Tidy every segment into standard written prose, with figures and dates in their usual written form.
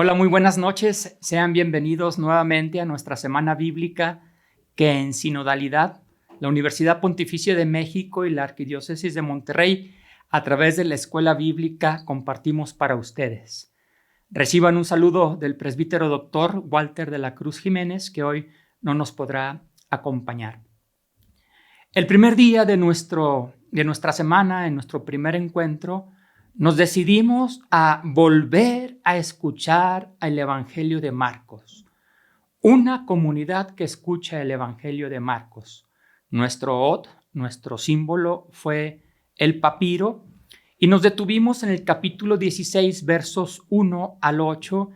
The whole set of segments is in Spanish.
Hola, muy buenas noches. Sean bienvenidos nuevamente a nuestra semana bíblica que en sinodalidad, la Universidad Pontificia de México y la Arquidiócesis de Monterrey, a través de la Escuela Bíblica, compartimos para ustedes. Reciban un saludo del presbítero doctor Walter de la Cruz Jiménez, que hoy no nos podrá acompañar. El primer día de nuestra semana, en nuestro primer encuentro, nos decidimos a volver a escuchar el Evangelio de Marcos. Una comunidad que escucha el Evangelio de Marcos. Nuestro od, nuestro símbolo, fue el papiro y nos detuvimos en el capítulo 16, versos 1 al 8,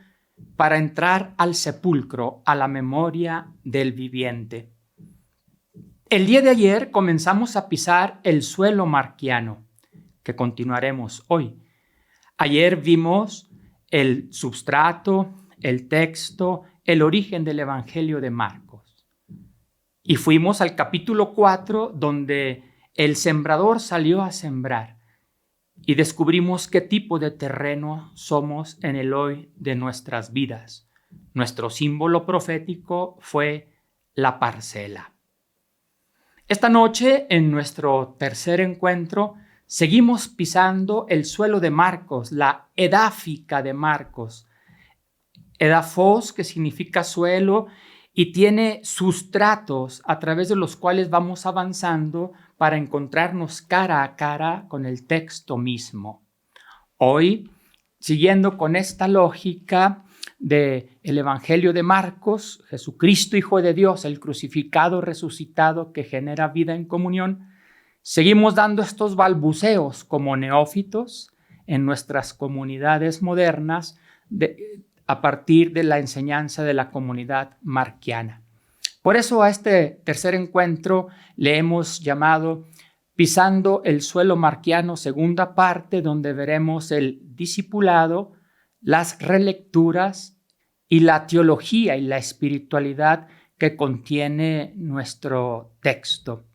para entrar al sepulcro, a la memoria del viviente. El día de ayer comenzamos a pisar el suelo marquiano, que continuaremos hoy. Ayer vimos el substrato, el texto, el origen del Evangelio de Marcos. Y fuimos al capítulo 4, donde el sembrador salió a sembrar y descubrimos qué tipo de terreno somos en el hoy de nuestras vidas. Nuestro símbolo profético fue la parcela. Esta noche, en nuestro tercer encuentro, seguimos pisando el suelo de Marcos, la edáfica de Marcos. Edafos, que significa suelo, y tiene sustratos a través de los cuales vamos avanzando para encontrarnos cara a cara con el texto mismo. Hoy, siguiendo con esta lógica del Evangelio de Marcos, Jesucristo, Hijo de Dios, el crucificado, resucitado, que genera vida en comunión, seguimos dando estos balbuceos como neófitos en nuestras comunidades modernas a partir de la enseñanza de la comunidad marquiana. Por eso a este tercer encuentro le hemos llamado Pisando el suelo marquiano, segunda parte, donde veremos el discipulado, las relecturas y la teología y la espiritualidad que contiene nuestro texto,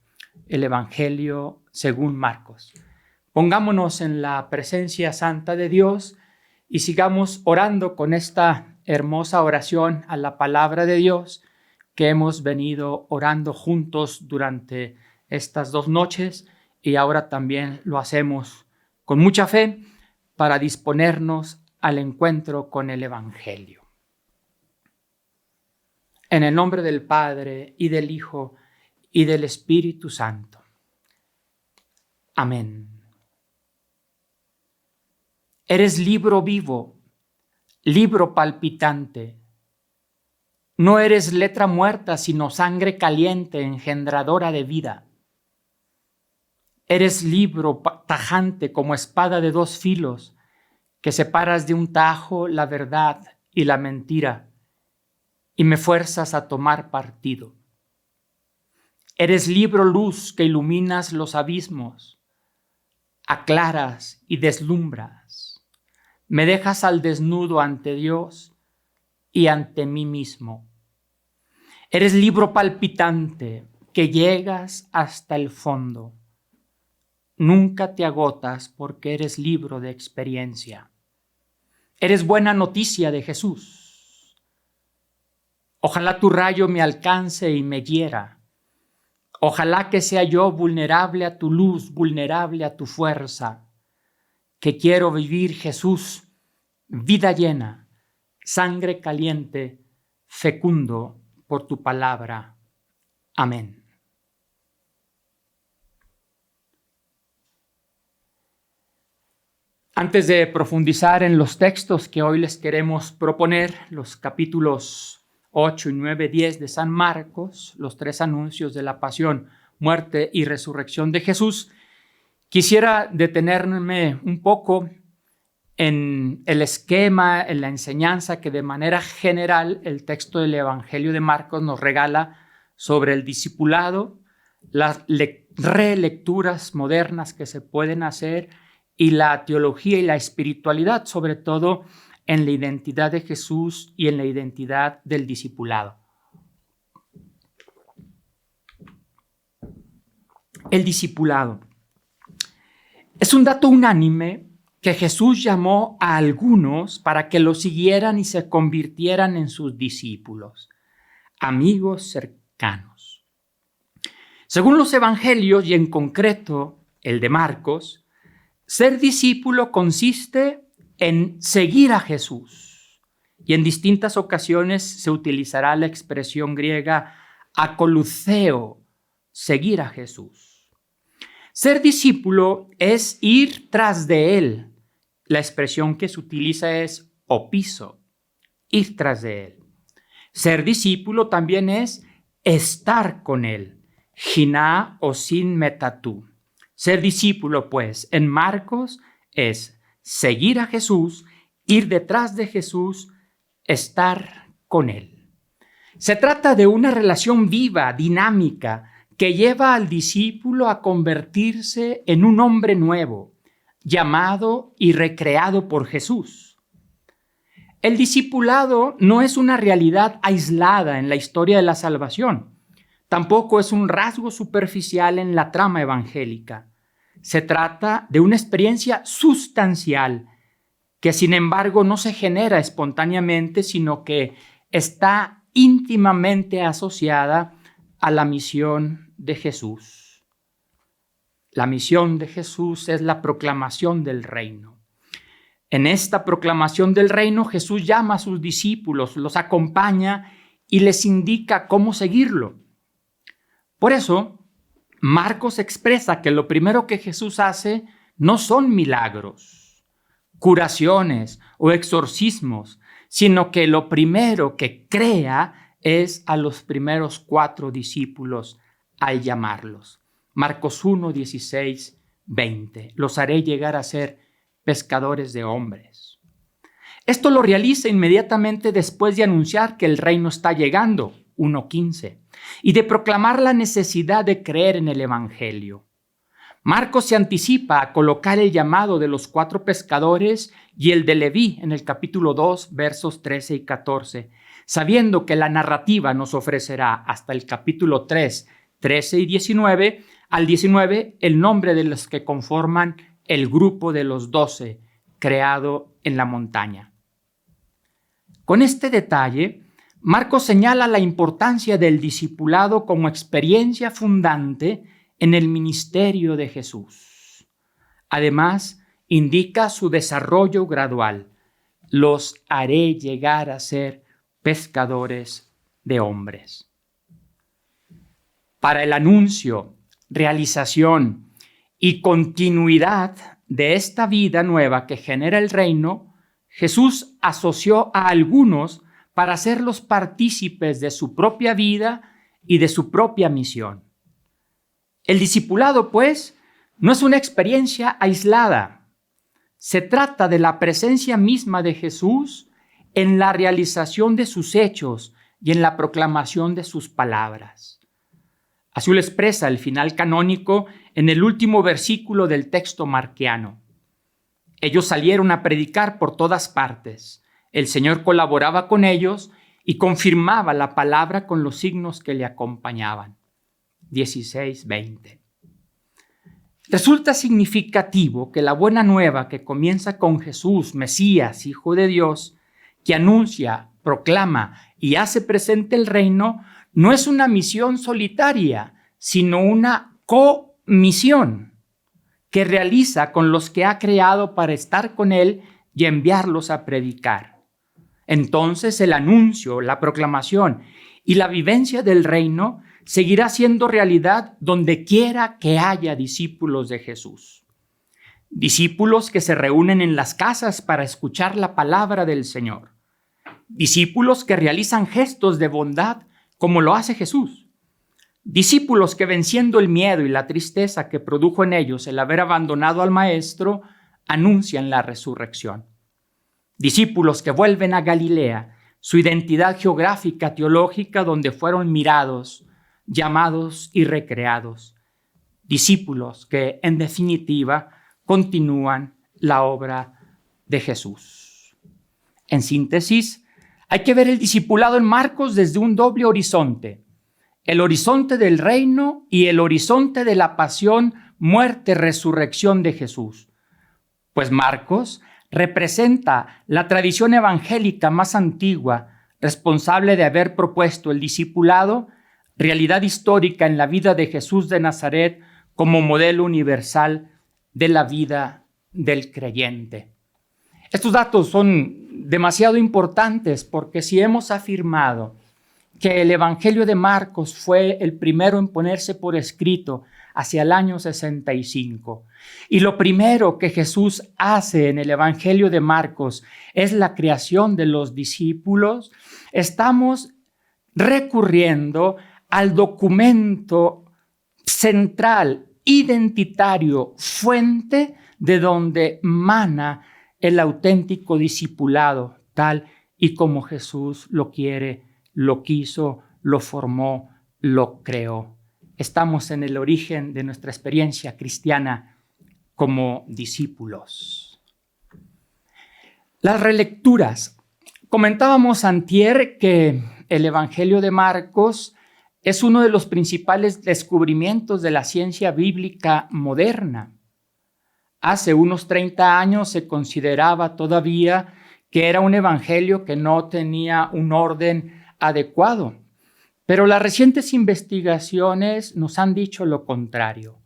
el Evangelio según Marcos. Pongámonos en la presencia santa de Dios y sigamos orando con esta hermosa oración a la palabra de Dios que hemos venido orando juntos durante estas 2 noches, y ahora también lo hacemos con mucha fe para disponernos al encuentro con el Evangelio. En el nombre del Padre, y del Hijo, y del Espíritu Santo. Amén. Eres libro vivo, libro palpitante. No eres letra muerta, sino sangre caliente, engendradora de vida. Eres libro tajante como espada de 2 filos, que separas de un tajo la verdad y la mentira, y me fuerzas a tomar partido. Eres libro luz que iluminas los abismos, aclaras y deslumbras. Me dejas al desnudo ante Dios y ante mí mismo. Eres libro palpitante que llegas hasta el fondo. Nunca te agotas porque eres libro de experiencia. Eres buena noticia de Jesús. Ojalá tu rayo me alcance y me hiera. Ojalá que sea yo vulnerable a tu luz, vulnerable a tu fuerza. Que quiero vivir, Jesús, vida llena, sangre caliente, fecundo por tu palabra. Amén. Antes de profundizar en los textos que hoy les queremos proponer, los capítulos 8 y 9, 10 de San Marcos, los 3 anuncios de la pasión, muerte y resurrección de Jesús, quisiera detenerme un poco en el esquema, en la enseñanza que de manera general el texto del Evangelio de Marcos nos regala sobre el discipulado, las relecturas modernas que se pueden hacer y la teología y la espiritualidad, sobre todo en la identidad de Jesús y en la identidad del discipulado. El discipulado es un dato unánime que Jesús llamó a algunos para que lo siguieran y se convirtieran en sus discípulos, amigos cercanos. Según los evangelios y en concreto el de Marcos, ser discípulo consiste en seguir a Jesús. Y en distintas ocasiones se utilizará la expresión griega akolutheo, seguir a Jesús. Ser discípulo es ir tras de él. La expresión que se utiliza es opiso, ir tras de él. Ser discípulo también es estar con él, giná o sin metatú. Ser discípulo, pues, en Marcos es seguir a Jesús, ir detrás de Jesús, estar con él. Se trata de una relación viva, dinámica, que lleva al discípulo a convertirse en un hombre nuevo, llamado y recreado por Jesús. El discipulado no es una realidad aislada en la historia de la salvación. Tampoco es un rasgo superficial en la trama evangélica. Se trata de una experiencia sustancial que, sin embargo, no se genera espontáneamente, sino que está íntimamente asociada a la misión de Jesús. La misión de Jesús es la proclamación del reino. En esta proclamación del reino, Jesús llama a sus discípulos, los acompaña y les indica cómo seguirlo. Por eso, Marcos expresa que lo primero que Jesús hace no son milagros, curaciones o exorcismos, sino que lo primero que crea es a los primeros 4 discípulos al llamarlos. Marcos 1, 16, 20. Los haré llegar a ser pescadores de hombres. Esto lo realiza inmediatamente después de anunciar que el reino está llegando, 1:15, y de proclamar la necesidad de creer en el evangelio. Marcos se anticipa a colocar el llamado de los 4 pescadores y el de Leví en el capítulo 2, versos 13 y 14, sabiendo que la narrativa nos ofrecerá hasta el capítulo 3, 13 y 19, al 19 el nombre de los que conforman el grupo de los 12 creado en la montaña. Con este detalle, Marcos señala la importancia del discipulado como experiencia fundante en el ministerio de Jesús. Además, indica su desarrollo gradual. Los haré llegar a ser pescadores de hombres. Para el anuncio, realización y continuidad de esta vida nueva que genera el reino, Jesús asoció a algunos para hacerlos partícipes de su propia vida y de su propia misión. El discipulado, pues, no es una experiencia aislada. Se trata de la presencia misma de Jesús en la realización de sus hechos y en la proclamación de sus palabras. Así lo expresa el final canónico en el último versículo del texto marquiano. Ellos salieron a predicar por todas partes. El Señor colaboraba con ellos y confirmaba la palabra con los signos que le acompañaban. 16:20. Resulta significativo que la buena nueva que comienza con Jesús, Mesías, Hijo de Dios, que anuncia, proclama y hace presente el reino, no es una misión solitaria, sino una comisión que realiza con los que ha creado para estar con él y enviarlos a predicar. Entonces el anuncio, la proclamación y la vivencia del reino seguirá siendo realidad donde quiera que haya discípulos de Jesús. Discípulos que se reúnen en las casas para escuchar la palabra del Señor. Discípulos que realizan gestos de bondad como lo hace Jesús. Discípulos que, venciendo el miedo y la tristeza que produjo en ellos el haber abandonado al Maestro, anuncian la resurrección. Discípulos que vuelven a Galilea, su identidad geográfica, teológica, donde fueron mirados, llamados y recreados. Discípulos que, en definitiva, continúan la obra de Jesús. En síntesis, hay que ver el discipulado en Marcos desde un doble horizonte: el horizonte del reino y el horizonte de la pasión, muerte, resurrección de Jesús. pues Marcos representa la tradición evangélica más antigua, responsable de haber propuesto el discipulado, realidad histórica en la vida de Jesús de Nazaret como modelo universal de la vida del creyente. Estos datos son demasiado importantes porque si hemos afirmado que el Evangelio de Marcos fue el primero en ponerse por escrito hacia el año 65, y lo primero que Jesús hace en el Evangelio de Marcos es la creación de los discípulos, estamos recurriendo al documento central, identitario, fuente de donde mana el auténtico discipulado, tal y como Jesús lo quiere, lo quiso, lo formó, lo creó. Estamos en el origen de nuestra experiencia cristiana como discípulos. Las relecturas. Comentábamos antier que el Evangelio de Marcos es uno de los principales descubrimientos de la ciencia bíblica moderna. Hace unos 30 años se consideraba todavía que era un evangelio que no tenía un orden adecuado, pero las recientes investigaciones nos han dicho lo contrario.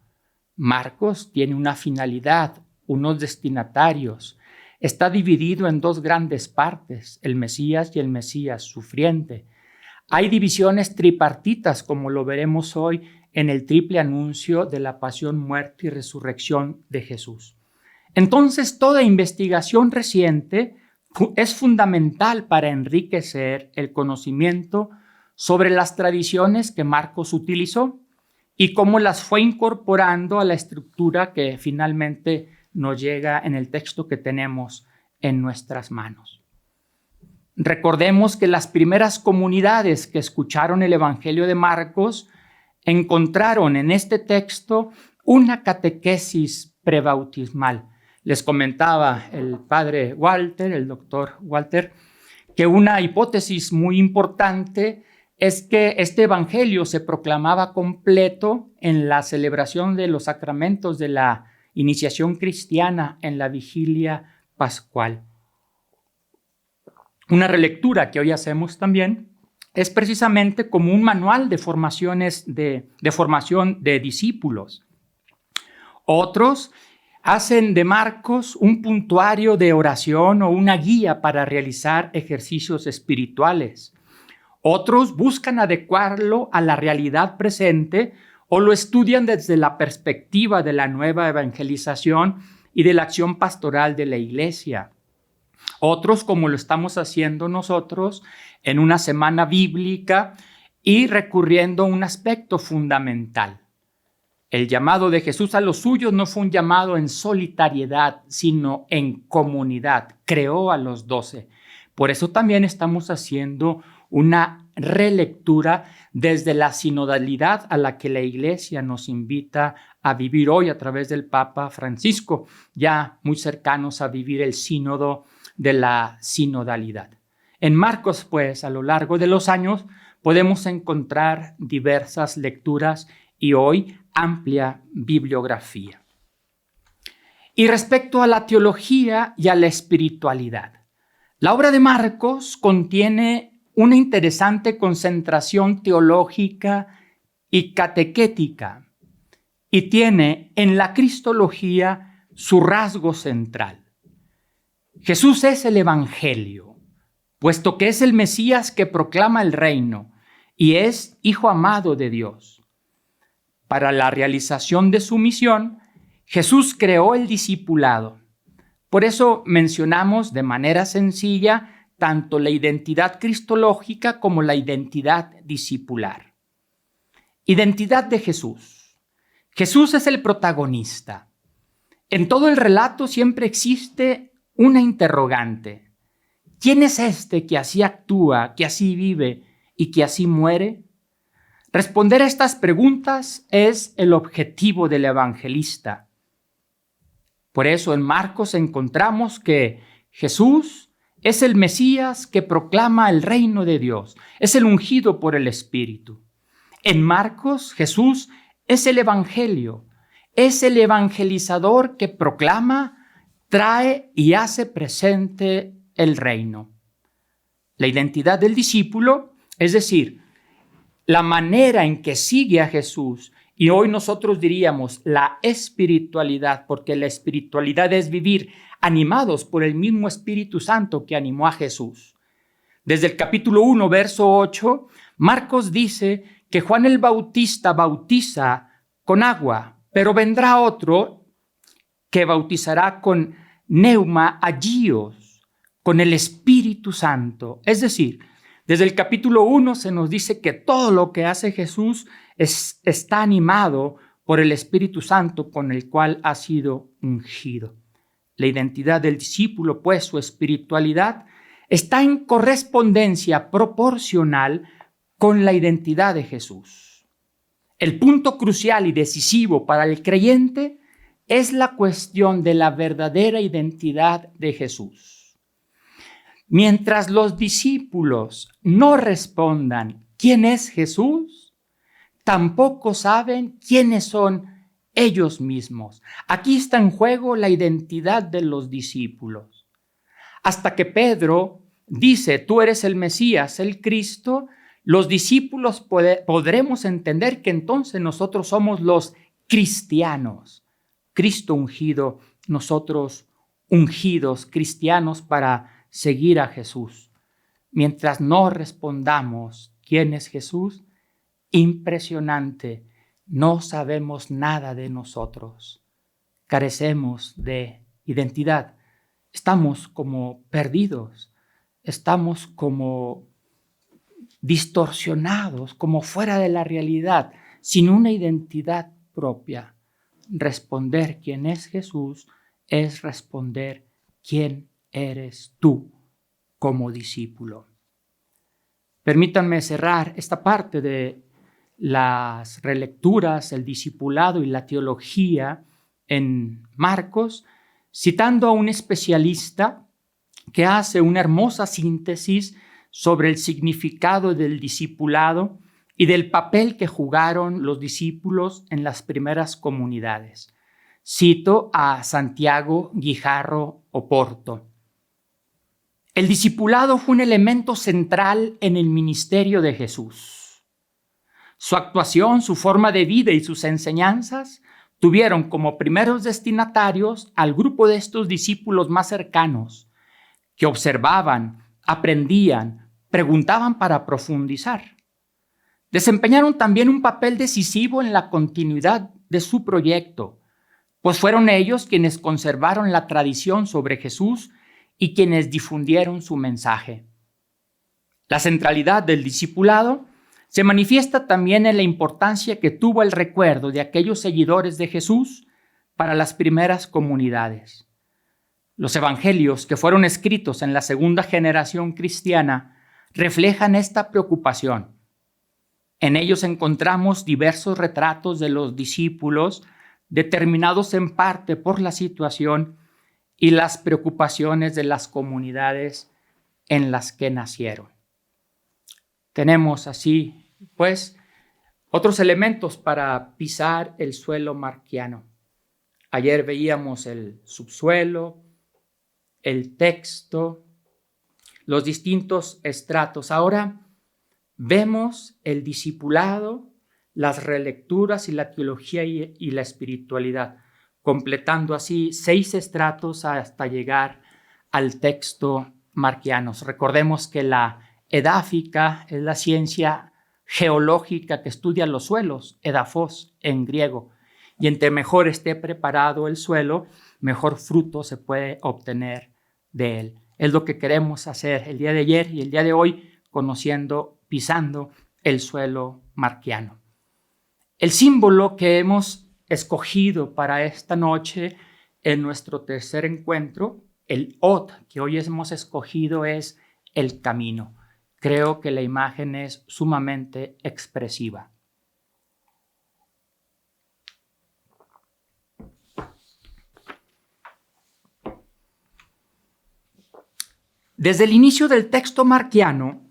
Marcos tiene una finalidad, unos destinatarios. Está dividido en dos grandes partes, el Mesías y el Mesías sufriente. Hay divisiones tripartitas, como lo veremos hoy en el triple anuncio de la pasión, muerte y resurrección de Jesús. Entonces, toda investigación reciente es fundamental para enriquecer el conocimiento sobre las tradiciones que Marcos utilizó y cómo las fue incorporando a la estructura que finalmente nos llega en el texto que tenemos en nuestras manos. Recordemos que las primeras comunidades que escucharon el Evangelio de Marcos encontraron en este texto una catequesis prebautismal. Les comentaba el padre Walter, el doctor Walter, que una hipótesis muy importante es que este evangelio se proclamaba completo en la celebración de los sacramentos de la iniciación cristiana en la vigilia pascual. Una relectura que hoy hacemos también es precisamente como un manual de formación de discípulos. Otros hacen de Marcos un puntuario de oración o una guía para realizar ejercicios espirituales. Otros buscan adecuarlo a la realidad presente o lo estudian desde la perspectiva de la nueva evangelización y de la acción pastoral de la iglesia. Otros, como lo estamos haciendo nosotros, en una semana bíblica y recurriendo a un aspecto fundamental. El llamado de Jesús a los suyos no fue un llamado en solitariedad, sino en comunidad. Creó a los 12. Por eso también estamos haciendo una relectura desde la sinodalidad a la que la Iglesia nos invita a vivir hoy a través del Papa Francisco, ya muy cercanos a vivir el sínodo de la sinodalidad. En Marcos, pues, a lo largo de los años podemos encontrar diversas lecturas y hoy amplia bibliografía. Y respecto a la teología y a la espiritualidad, la obra de Marcos contiene una interesante concentración teológica y catequética y tiene en la cristología su rasgo central. Jesús es el Evangelio, puesto que es el Mesías que proclama el reino y es Hijo amado de Dios. Para la realización de su misión, Jesús creó el discipulado. Por eso mencionamos de manera sencilla tanto la identidad cristológica como la identidad discipular. Identidad de Jesús. Jesús es el protagonista. En todo el relato siempre existe una interrogante. ¿Quién es este que así actúa, que así vive y que así muere? Responder a estas preguntas es el objetivo del evangelista. Por eso en Marcos encontramos que Jesús es el Mesías que proclama el reino de Dios, es el ungido por el Espíritu. En Marcos, Jesús es el Evangelio, es el evangelizador que proclama trae y hace presente el reino. La identidad del discípulo, es decir, la manera en que sigue a Jesús, y hoy nosotros diríamos la espiritualidad, porque la espiritualidad es vivir animados por el mismo Espíritu Santo que animó a Jesús. Desde el capítulo 1, verso 8, Marcos dice que Juan el Bautista bautiza con agua, pero vendrá otro que bautizará con neuma agios, con el Espíritu Santo. Es decir, desde el capítulo 1 se nos dice que todo lo que hace Jesús está animado por el Espíritu Santo con el cual ha sido ungido. La identidad del discípulo, pues su espiritualidad, está en correspondencia proporcional con la identidad de Jesús. El punto crucial y decisivo para el creyente es la cuestión de la verdadera identidad de Jesús. Mientras los discípulos no respondan quién es Jesús, tampoco saben quiénes son ellos mismos. Aquí está en juego la identidad de los discípulos. Hasta que Pedro dice, tú eres el Mesías, el Cristo, los discípulos podremos entender que entonces nosotros somos los cristianos. Cristo ungido, nosotros ungidos, cristianos para seguir a Jesús. Mientras no respondamos quién es Jesús, impresionante, no sabemos nada de nosotros. Carecemos de identidad. Estamos como perdidos. Estamos como distorsionados, como fuera de la realidad, sin una identidad propia. Responder quién es Jesús es responder quién eres tú como discípulo. Permítanme cerrar esta parte de las relecturas, el discipulado y la teología en Marcos, citando a un especialista que hace una hermosa síntesis sobre el significado del discipulado y del papel que jugaron los discípulos en las primeras comunidades. Cito a Santiago Guijarro Oporto. El discipulado fue un elemento central en el ministerio de Jesús. Su actuación, su forma de vida y sus enseñanzas tuvieron como primeros destinatarios al grupo de estos discípulos más cercanos, que observaban, aprendían, preguntaban para profundizar. Desempeñaron también un papel decisivo en la continuidad de su proyecto, pues fueron ellos quienes conservaron la tradición sobre Jesús y quienes difundieron su mensaje. La centralidad del discipulado se manifiesta también en la importancia que tuvo el recuerdo de aquellos seguidores de Jesús para las primeras comunidades. Los evangelios que fueron escritos en la segunda generación cristiana reflejan esta preocupación. En ellos encontramos diversos retratos de los discípulos, determinados en parte por la situación y las preocupaciones de las comunidades en las que nacieron. Tenemos así, pues, otros elementos para pisar el suelo marquiano. Ayer veíamos el subsuelo, el texto, los distintos estratos. Ahora vemos el discipulado, las relecturas y la teología y la espiritualidad, completando así 6 estratos hasta llegar al texto marquiano. Recordemos que la edáfica es la ciencia geológica que estudia los suelos, edafos en griego, y entre mejor esté preparado el suelo, mejor fruto se puede obtener de él. Es lo que queremos hacer el día de ayer y el día de hoy, conociendo, pisando el suelo marquiano. El símbolo que hemos escogido para esta noche en nuestro tercer encuentro, el Od que hoy hemos escogido, es el camino. Creo que la imagen es sumamente expresiva. Desde el inicio del texto marquiano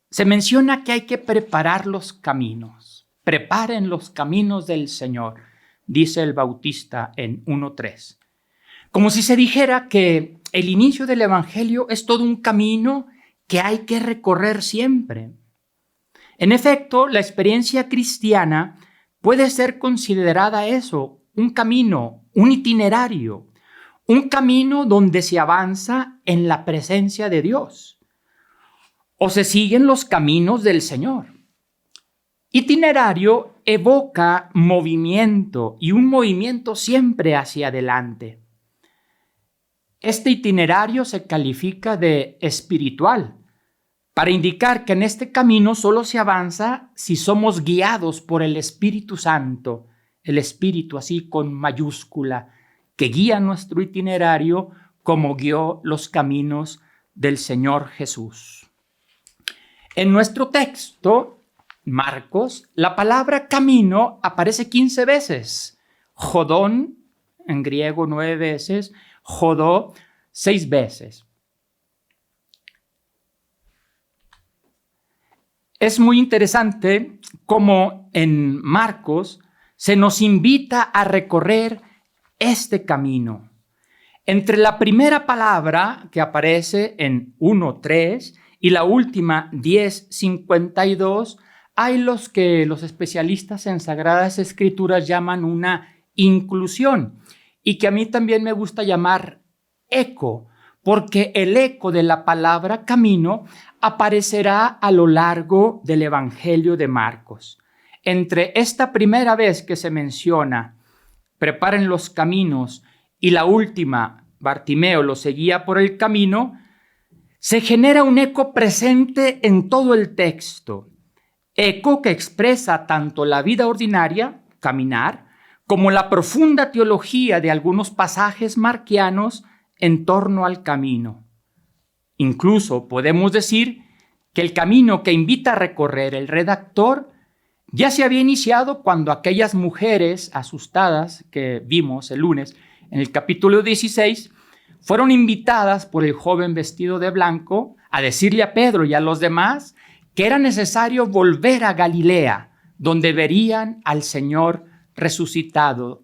se menciona que hay que preparar los caminos. Preparen los caminos del Señor, dice el Bautista en 1:3. Como si se dijera que el inicio del Evangelio es todo un camino que hay que recorrer siempre. En efecto, la experiencia cristiana puede ser considerada eso, un camino, un itinerario, un camino donde se avanza en la presencia de Dios o se siguen los caminos del Señor. Itinerario evoca movimiento y un movimiento siempre hacia adelante. Este itinerario se califica de espiritual para indicar que en este camino solo se avanza si somos guiados por el Espíritu Santo, el Espíritu así con mayúscula, que guía nuestro itinerario como guió los caminos del Señor Jesús. En nuestro texto, Marcos, la palabra camino aparece 15 veces. Jodón, en griego 9 veces, jodó 6 veces. Es muy interesante cómo en Marcos se nos invita a recorrer este camino. Entre la primera palabra que aparece en 1:3 y la última 10:52, hay los que los especialistas en Sagradas Escrituras llaman una inclusión y que a mí también me gusta llamar eco, porque el eco de la palabra camino aparecerá a lo largo del Evangelio de Marcos. Entre esta primera vez que se menciona, preparen los caminos, y la última, Bartimeo lo seguía por el camino, se genera un eco presente en todo el texto. Eco que expresa tanto la vida ordinaria, caminar, como la profunda teología de algunos pasajes marquianos en torno al camino. Incluso podemos decir que el camino que invita a recorrer el redactor ya se había iniciado cuando aquellas mujeres asustadas que vimos el lunes en el capítulo 16 fueron invitadas por el joven vestido de blanco a decirle a Pedro y a los demás que era necesario volver a Galilea, donde verían al Señor resucitado,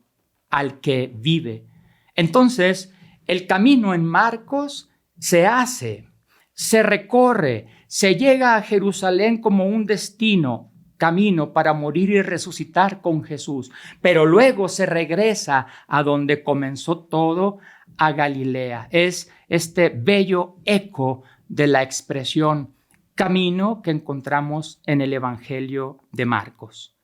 al que vive. Entonces, el camino en Marcos se hace, se recorre, se llega a Jerusalén como un destino, camino para morir y resucitar con Jesús, pero luego se regresa a donde comenzó todo, a Galilea. Es este bello eco de la expresión camino que encontramos en el Evangelio de Marcos.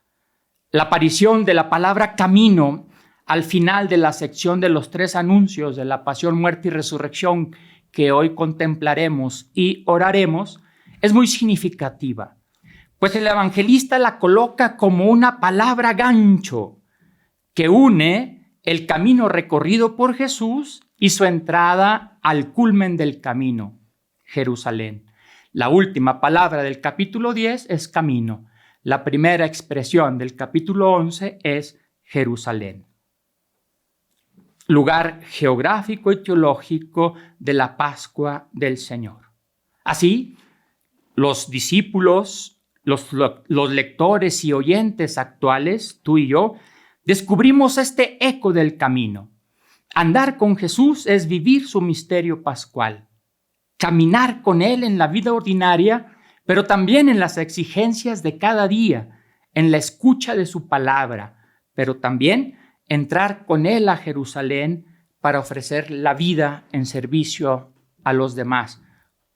La aparición de la palabra camino al final de la sección de los 3 anuncios de la pasión, muerte y resurrección que hoy contemplaremos y oraremos es muy significativa, pues el evangelista la coloca como una palabra gancho que une el camino recorrido por Jesús y su entrada al culmen del camino, Jerusalén. La última palabra del capítulo 10 es camino. La primera expresión del capítulo 11 es Jerusalén. Lugar geográfico y teológico de la Pascua del Señor. Así, los discípulos, los lectores y oyentes actuales, tú y yo, descubrimos este eco del camino. Andar con Jesús es vivir su misterio pascual. Caminar con Él en la vida ordinaria, pero también en las exigencias de cada día, en la escucha de su palabra, pero también entrar con Él a Jerusalén para ofrecer la vida en servicio a los demás,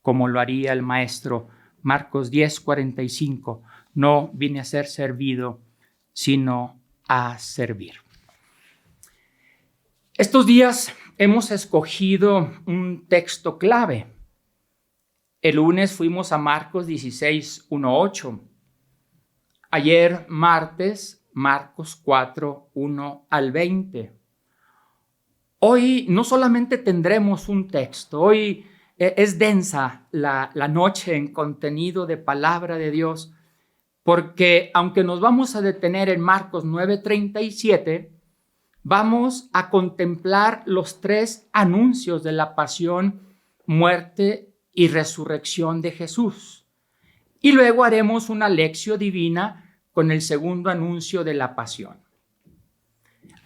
como lo haría el Maestro. Marcos 10:45, no vine a ser servido, sino a servir. Estos días hemos escogido un texto clave. El lunes fuimos a Marcos 16:1-8. Ayer, martes, Marcos 4:1-20. Hoy no solamente tendremos un texto, hoy es densa la noche en contenido de palabra de Dios, porque aunque nos vamos a detener en Marcos 9:37, vamos a contemplar los 3 anuncios de la pasión, muerte y resurrección de Jesús. Y luego haremos una lección divina con el segundo anuncio de la pasión.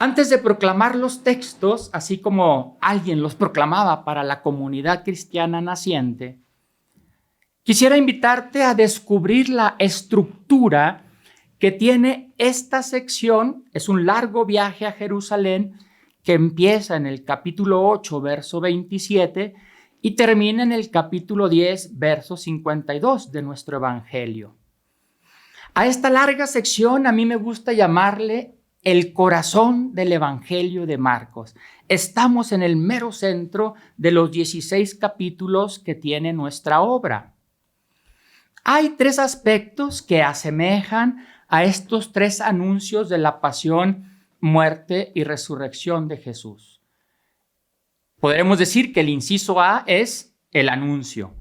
Antes de proclamar los textos, así como alguien los proclamaba para la comunidad cristiana naciente, quisiera invitarte a descubrir la estructura que tiene esta sección. Es un largo viaje a Jerusalén que empieza en el capítulo 8, verso 27, y termina en el capítulo 10, verso 52 de nuestro Evangelio. A esta larga sección a mí me gusta llamarle el corazón del Evangelio de Marcos. Estamos en el mero centro de los 16 capítulos que tiene nuestra obra. Hay tres aspectos que asemejan a estos tres anuncios de la pasión, muerte y resurrección de Jesús. Podremos decir que el inciso A es el anuncio,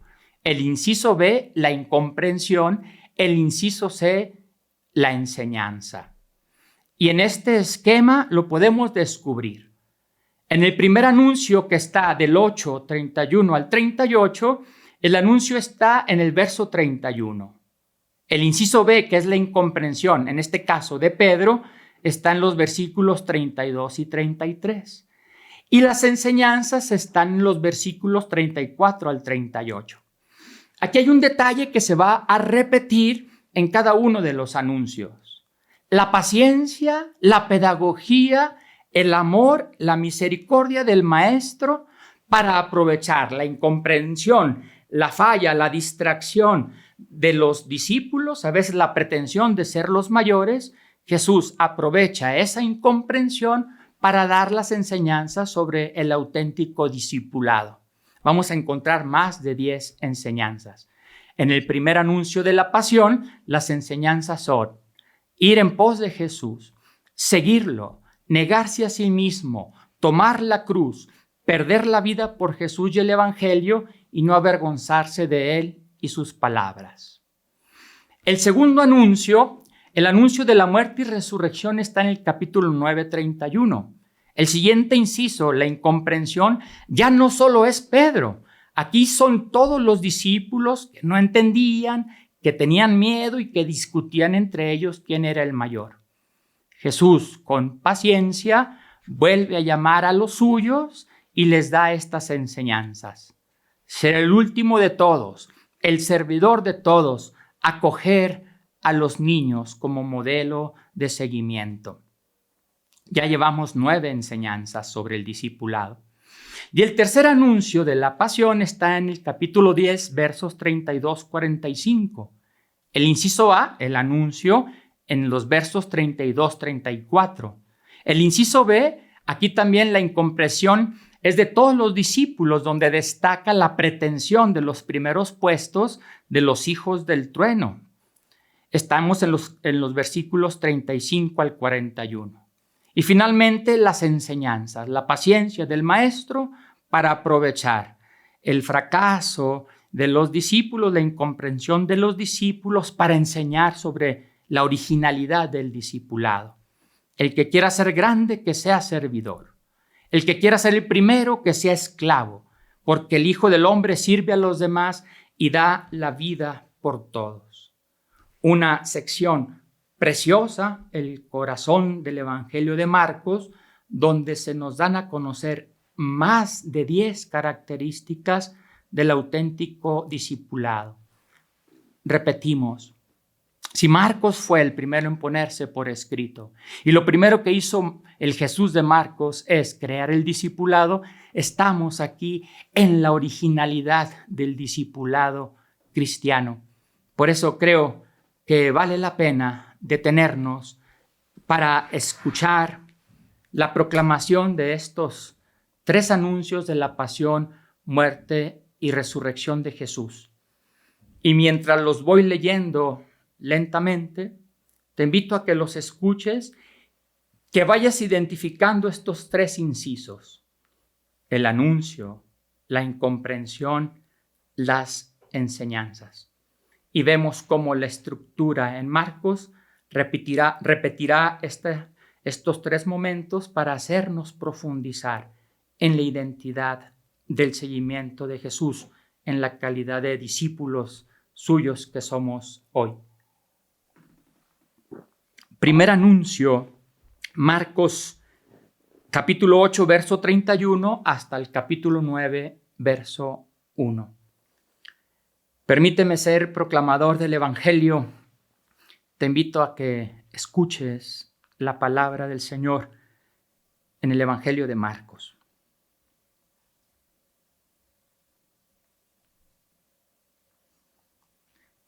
el inciso B, la incomprensión, el inciso C, la enseñanza. Y en este esquema lo podemos descubrir. En el primer anuncio, que está del 8, 31 al 38, el anuncio está en el verso 31. El inciso B, que es la incomprensión, en este caso de Pedro, está en los versículos 32 y 33. Y las enseñanzas están en los versículos 34 al 38. Aquí hay un detalle que se va a repetir en cada uno de los anuncios. La paciencia, la pedagogía, el amor, la misericordia del maestro para aprovechar la incomprensión, la falla, la distracción de los discípulos, a veces la pretensión de ser los mayores. Jesús aprovecha esa incomprensión para dar las enseñanzas sobre el auténtico discipulado. Vamos a encontrar más de 10 enseñanzas. En el primer anuncio de la pasión, las enseñanzas son ir en pos de Jesús, seguirlo, negarse a sí mismo, tomar la cruz, perder la vida por Jesús y el Evangelio y no avergonzarse de él y sus palabras. El segundo anuncio, el anuncio de la muerte y resurrección, está en el capítulo 9, 31. El siguiente inciso, la incomprensión, ya no solo es Pedro. Aquí son todos los discípulos que no entendían, que tenían miedo y que discutían entre ellos quién era el mayor. Jesús, con paciencia, vuelve a llamar a los suyos y les da estas enseñanzas. Ser el último de todos, el servidor de todos, acoger a los niños como modelo de seguimiento. Ya llevamos 9 enseñanzas sobre el discipulado. Y el tercer anuncio de la pasión está en el capítulo 10, versos 32-45. El inciso A, el anuncio, en los versos 32-34. El inciso B, aquí también la incomprensión es de todos los discípulos, donde destaca la pretensión de los primeros puestos de los hijos del trueno. Estamos en los versículos 35 al 41. Y finalmente las enseñanzas, la paciencia del maestro para aprovechar el fracaso de los discípulos, la incomprensión de los discípulos para enseñar sobre la originalidad del discipulado. El que quiera ser grande, que sea servidor. El que quiera ser el primero, que sea esclavo, porque el Hijo del Hombre sirve a los demás y da la vida por todos. Una sección preciosa, el corazón del Evangelio de Marcos, donde se nos dan a conocer más de 10 características del auténtico discipulado. Repetimos, si Marcos fue el primero en ponerse por escrito y lo primero que hizo el Jesús de Marcos es crear el discipulado, estamos aquí en la originalidad del discipulado cristiano. Por eso creo que vale la pena detenernos para escuchar la proclamación de estos 3 anuncios de la pasión, muerte y resurrección de Jesús. Y mientras los voy leyendo lentamente, te invito a que los escuches, que vayas identificando estos 3 incisos: el anuncio, la incomprensión, las enseñanzas. Y vemos cómo la estructura en Marcos repetirá estos 3 momentos para hacernos profundizar en la identidad del seguimiento de Jesús, en la calidad de discípulos suyos que somos hoy. Primer anuncio, Marcos capítulo 8, verso 31 hasta el capítulo 9, verso 1. Permíteme ser proclamador del Evangelio. Te invito a que escuches la palabra del Señor en el Evangelio de Marcos.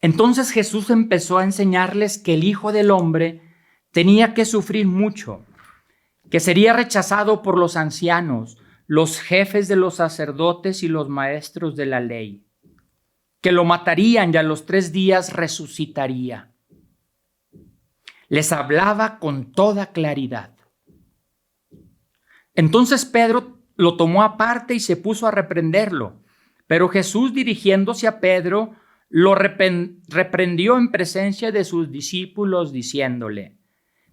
Entonces Jesús empezó a enseñarles que el Hijo del Hombre tenía que sufrir mucho, que sería rechazado por los ancianos, los jefes de los sacerdotes y los maestros de la ley, que lo matarían y a los 3 días resucitaría. Les hablaba con toda claridad. Entonces Pedro lo tomó aparte y se puso a reprenderlo, pero Jesús, dirigiéndose a Pedro, lo reprendió en presencia de sus discípulos, diciéndole: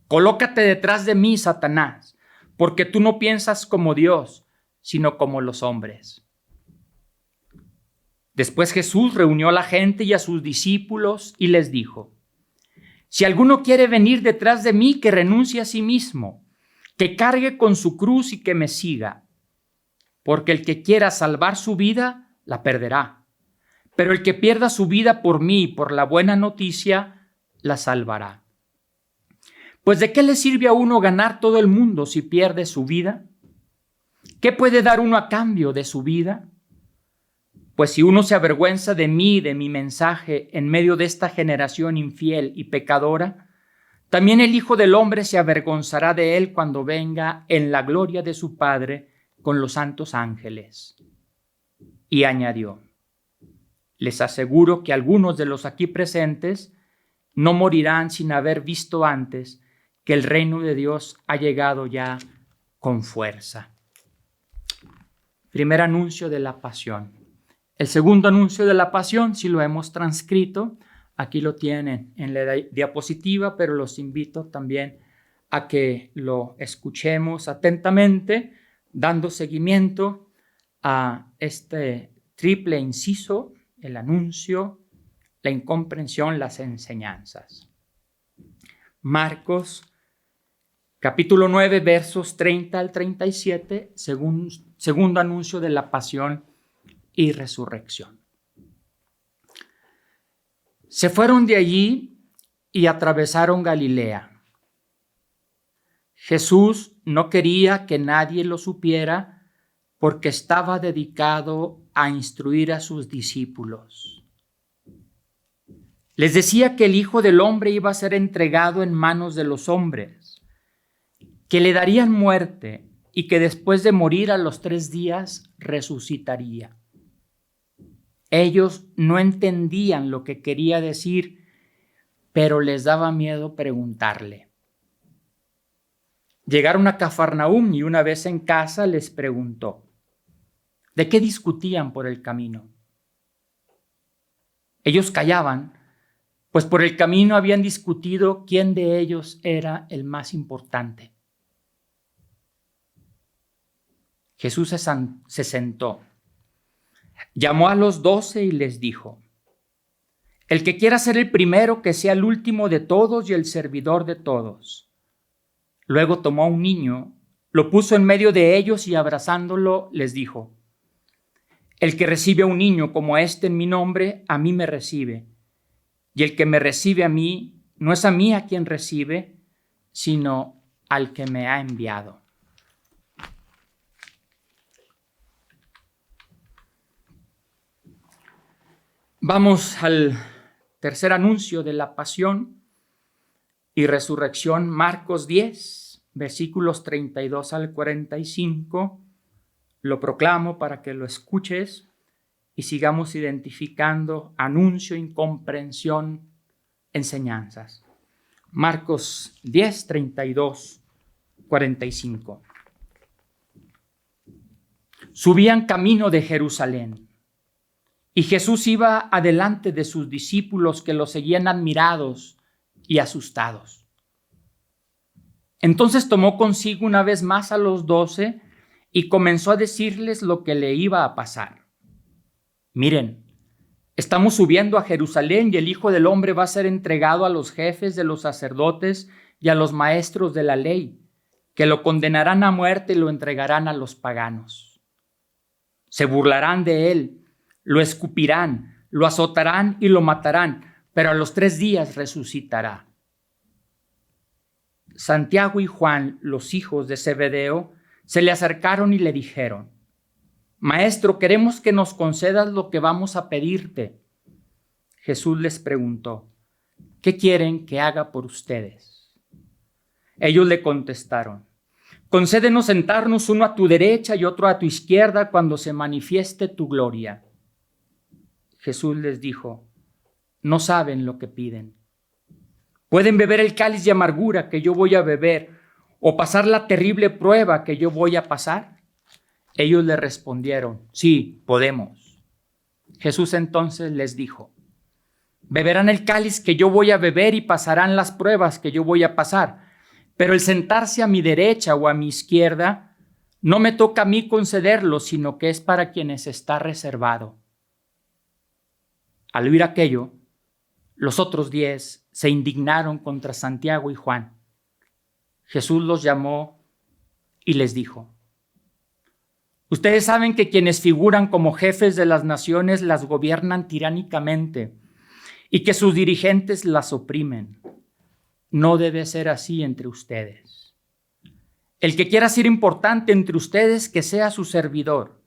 «Colócate detrás de mí, Satanás, porque tú no piensas como Dios, sino como los hombres». Después Jesús reunió a la gente y a sus discípulos y les dijo: «Si alguno quiere venir detrás de mí, que renuncie a sí mismo, que cargue con su cruz y que me siga. Porque el que quiera salvar su vida, la perderá. Pero el que pierda su vida por mí y por la buena noticia, la salvará. Pues ¿de qué le sirve a uno ganar todo el mundo si pierde su vida? ¿Qué puede dar uno a cambio de su vida? Pues si uno se avergüenza de mí y de mi mensaje en medio de esta generación infiel y pecadora, también el Hijo del Hombre se avergonzará de él cuando venga en la gloria de su Padre con los santos ángeles». Y añadió: «Les aseguro que algunos de los aquí presentes no morirán sin haber visto antes que el reino de Dios ha llegado ya con fuerza». Primer anuncio de la pasión. El segundo anuncio de la pasión, si lo hemos transcrito, aquí lo tienen en la diapositiva, pero los invito también a que lo escuchemos atentamente, dando seguimiento a este triple inciso: el anuncio, la incomprensión, las enseñanzas. Marcos, capítulo 9, versos 30 al 37, segundo anuncio de la pasión y resurrección. Se fueron de allí y atravesaron Galilea. Jesús no quería que nadie lo supiera porque estaba dedicado a instruir a sus discípulos. Les decía que el Hijo del Hombre iba a ser entregado en manos de los hombres, que le darían muerte y que después de morir a los 3 días resucitaría. Ellos no entendían lo que quería decir, pero les daba miedo preguntarle. Llegaron a Cafarnaúm y una vez en casa les preguntó: ¿de qué discutían por el camino? Ellos callaban, pues por el camino habían discutido quién de ellos era el más importante. Jesús se sentó. Llamó a los 12 y les dijo: «El que quiera ser el primero, que sea el último de todos y el servidor de todos». Luego tomó a un niño, lo puso en medio de ellos y abrazándolo les dijo: «El que recibe a un niño como este en mi nombre, a mí me recibe. Y el que me recibe a mí, no es a mí a quien recibe, sino al que me ha enviado». Vamos al tercer anuncio de la pasión y resurrección, Marcos 10, versículos 32 al 45. Lo proclamo para que lo escuches y sigamos identificando anuncio, incomprensión, enseñanzas. Marcos 10, 32, 45. Subían camino de Jerusalén. Y Jesús iba adelante de sus discípulos, que lo seguían admirados y asustados. Entonces tomó consigo una vez más a los 12 y comenzó a decirles lo que le iba a pasar. «Miren, estamos subiendo a Jerusalén y el Hijo del Hombre va a ser entregado a los jefes de los sacerdotes y a los maestros de la ley, que lo condenarán a muerte y lo entregarán a los paganos. Se burlarán de él, lo escupirán, lo azotarán y lo matarán, pero a los 3 días resucitará. Santiago y Juan, los hijos de Zebedeo, se le acercaron y le dijeron: Maestro, queremos que nos concedas lo que vamos a pedirte. Jesús les preguntó: ¿qué quieren que haga por ustedes? Ellos le contestaron: concédenos sentarnos uno a tu derecha y otro a tu izquierda cuando se manifieste tu gloria. Jesús les dijo: no saben lo que piden. ¿Pueden beber el cáliz de amargura que yo voy a beber o pasar la terrible prueba que yo voy a pasar? Ellos le respondieron: sí, podemos. Jesús entonces les dijo: beberán el cáliz que yo voy a beber y pasarán las pruebas que yo voy a pasar, pero el sentarse a mi derecha o a mi izquierda no me toca a mí concederlo, sino que es para quienes está reservado. Al oír aquello, los otros 10 se indignaron contra Santiago y Juan. Jesús los llamó y les dijo: ustedes saben que quienes figuran como jefes de las naciones las gobiernan tiránicamente y que sus dirigentes las oprimen. No debe ser así entre ustedes. El que quiera ser importante entre ustedes, que sea su servidor.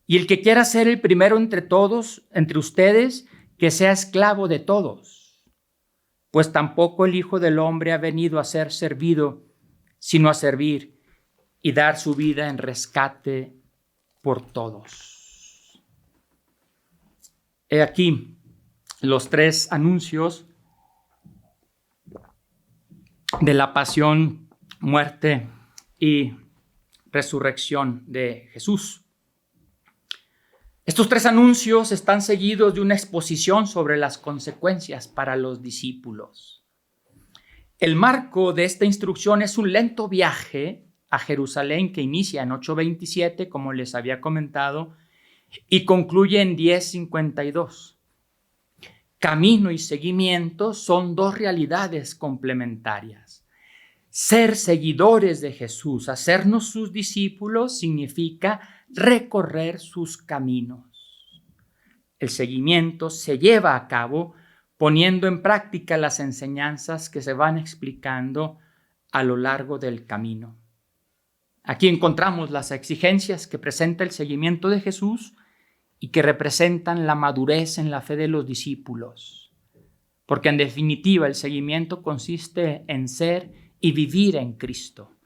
Y el que quiera ser el primero entre todos, entre ustedes, que sea esclavo de todos. Pues tampoco el Hijo del Hombre ha venido a ser servido, sino a servir y dar su vida en rescate por todos. He aquí los 3 anuncios de la pasión, muerte y resurrección de Jesús. Estos 3 anuncios están seguidos de una exposición sobre las consecuencias para los discípulos. El marco de esta instrucción es un lento viaje a Jerusalén que inicia en 8:27, como les había comentado, y concluye en 10:52. Camino y seguimiento son 2 realidades complementarias. Ser seguidores de Jesús, hacernos sus discípulos, significa recorrer sus caminos. El seguimiento se lleva a cabo poniendo en práctica las enseñanzas que se van explicando a lo largo del camino. Aquí encontramos las exigencias que presenta el seguimiento de Jesús y que representan la madurez en la fe de los discípulos. Porque en definitiva el seguimiento consiste en ser y vivir en Cristo,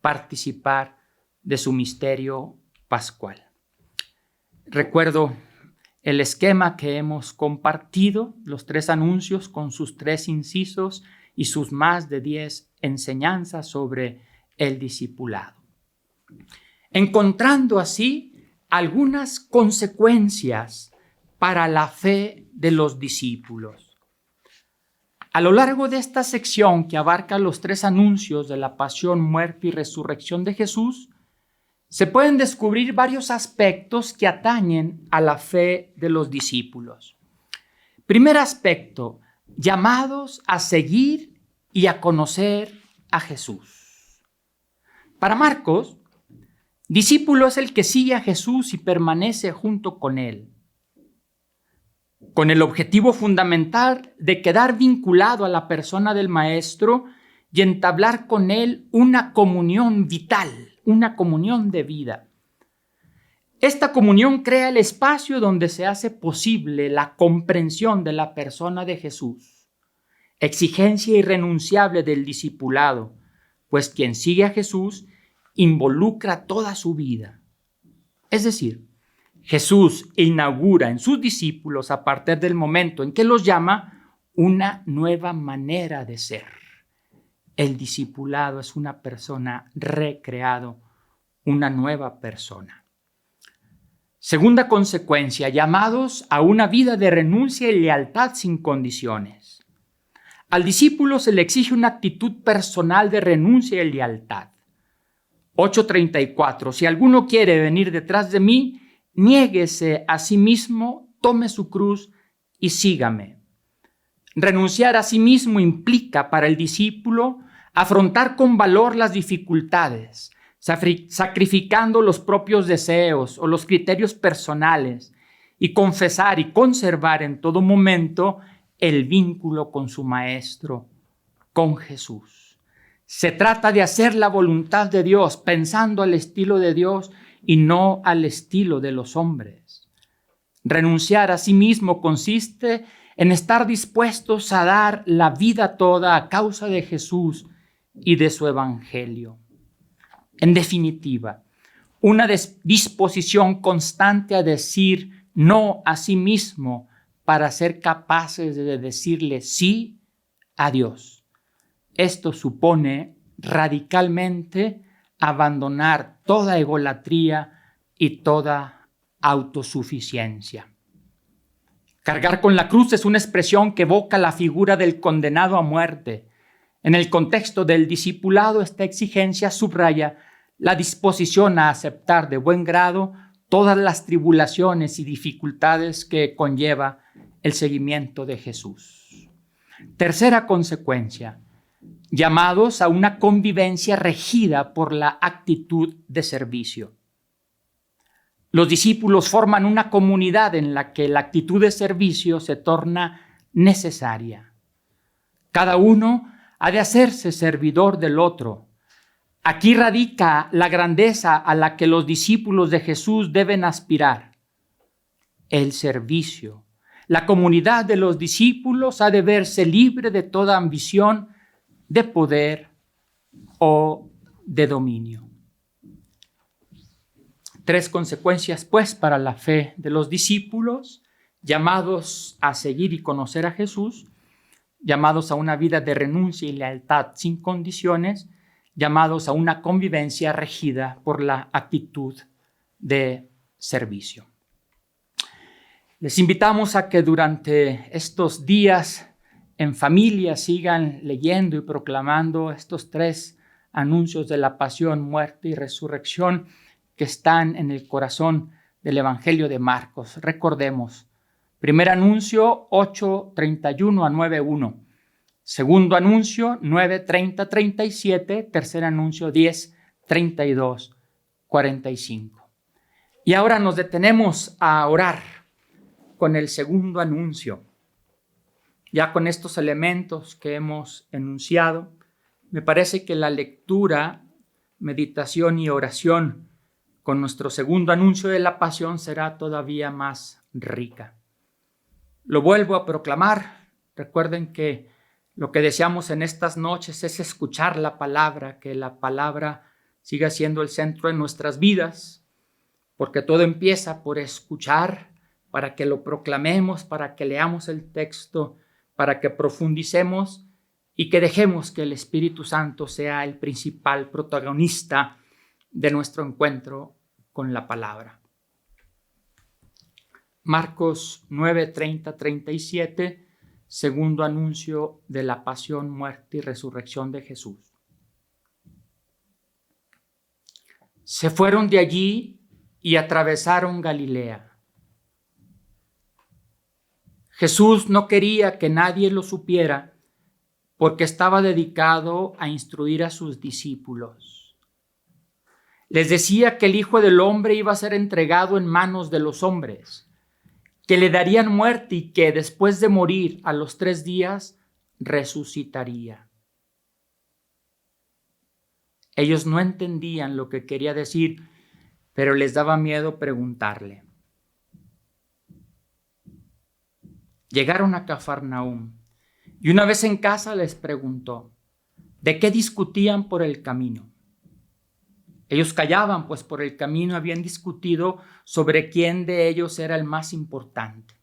participar de su misterio pascual. Recuerdo el esquema que hemos compartido, los 3 anuncios con sus 3 incisos y sus más de 10 enseñanzas sobre el discipulado. Encontrando así algunas consecuencias para la fe de los discípulos. A lo largo de esta sección que abarca los 3 anuncios de la pasión, muerte y resurrección de Jesús, se pueden descubrir varios aspectos que atañen a la fe de los discípulos. Primer aspecto: llamados a seguir y a conocer a Jesús. Para Marcos, discípulo es el que sigue a Jesús y permanece junto con él, con el objetivo fundamental de quedar vinculado a la persona del Maestro y entablar con él una comunión vital, una comunión de vida. Esta comunión crea el espacio donde se hace posible la comprensión de la persona de Jesús, exigencia irrenunciable del discipulado, pues quien sigue a Jesús involucra toda su vida. Es decir, Jesús inaugura en sus discípulos, a partir del momento en que los llama, una nueva manera de ser. El discipulado es una persona recreado, una nueva persona. Segunda consecuencia: llamados a una vida de renuncia y lealtad sin condiciones. Al discípulo se le exige una actitud personal de renuncia y lealtad. 8:34. Si alguno quiere venir detrás de mí, niéguese a sí mismo, tome su cruz y sígame. Renunciar a sí mismo implica para el discípulo afrontar con valor las dificultades, sacrificando los propios deseos o los criterios personales, y confesar y conservar en todo momento el vínculo con su Maestro, con Jesús. Se trata de hacer la voluntad de Dios, pensando al estilo de Dios y no al estilo de los hombres. Renunciar a sí mismo consiste en estar dispuestos a dar la vida toda a causa de Jesús y de su evangelio. En definitiva, una disposición constante a decir no a sí mismo para ser capaces de decirle sí a Dios. Esto supone radicalmente abandonar toda egolatría y toda autosuficiencia. Cargar con la cruz es una expresión que evoca la figura del condenado a muerte. En el contexto del discipulado, esta exigencia subraya la disposición a aceptar de buen grado todas las tribulaciones y dificultades que conlleva el seguimiento de Jesús. Tercera consecuencia, llamados a una convivencia regida por la actitud de servicio. Los discípulos forman una comunidad en la que la actitud de servicio se torna necesaria. Cada uno ha de hacerse servidor del otro. Aquí radica la grandeza a la que los discípulos de Jesús deben aspirar. El servicio. La comunidad de los discípulos ha de verse libre de toda ambición de poder o de dominio. 3 consecuencias, pues, para la fe de los discípulos, llamados a seguir y conocer a Jesús, llamados a una vida de renuncia y lealtad sin condiciones, llamados a una convivencia regida por la actitud de servicio. Les invitamos a que durante estos días en familia sigan leyendo y proclamando estos 3 anuncios de la pasión, muerte y resurrección que están en el corazón del Evangelio de Marcos. Recordemos, primer anuncio 8:31 a 9:1. Segundo anuncio, 9:30-37. Tercer anuncio, 10:32-45. Y ahora nos detenemos a orar con el segundo anuncio. Ya con estos elementos que hemos enunciado, me parece que la lectura, meditación y oración con nuestro segundo anuncio de la pasión será todavía más rica. Lo vuelvo a proclamar. Recuerden que lo que deseamos en estas noches es escuchar la palabra, que la palabra siga siendo el centro de nuestras vidas, porque todo empieza por escuchar, para que lo proclamemos, para que leamos el texto, para que profundicemos y que dejemos que el Espíritu Santo sea el principal protagonista de nuestro encuentro con la palabra. Marcos 9:30-37, segundo anuncio de la pasión, muerte y resurrección de Jesús. Se fueron de allí y atravesaron Galilea. Jesús no quería que nadie lo supiera porque estaba dedicado a instruir a sus discípulos. Les decía que el Hijo del Hombre iba a ser entregado en manos de los hombres, que le darían muerte y que después de morir a los 3 días resucitaría. Ellos no entendían lo que quería decir, pero les daba miedo preguntarle. Llegaron a Cafarnaúm y una vez en casa les preguntó, ¿de qué discutían por el camino? Ellos callaban, pues por el camino habían discutido sobre quién de ellos era el más importante.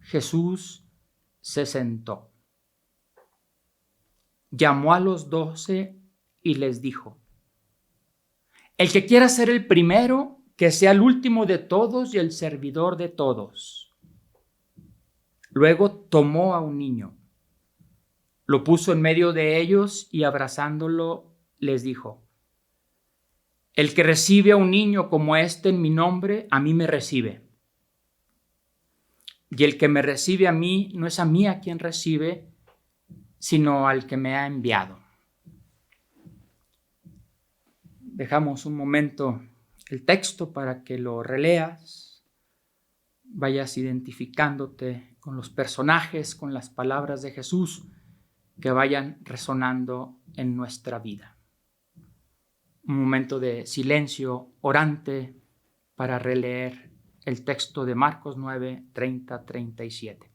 Jesús se sentó, llamó a los 12 y les dijo, el que quiera ser el primero, que sea el último de todos y el servidor de todos. Luego tomó a un niño, lo puso en medio de ellos y abrazándolo les dijo, el que recibe a un niño como este en mi nombre, a mí me recibe. Y el que me recibe a mí, no es a mí a quien recibe, sino al que me ha enviado. Dejamos un momento el texto para que lo releas, vayas identificándote con los personajes, con las palabras de Jesús que vayan resonando en nuestra vida. Un momento de silencio orante para releer el texto de Marcos 9, 30, 37.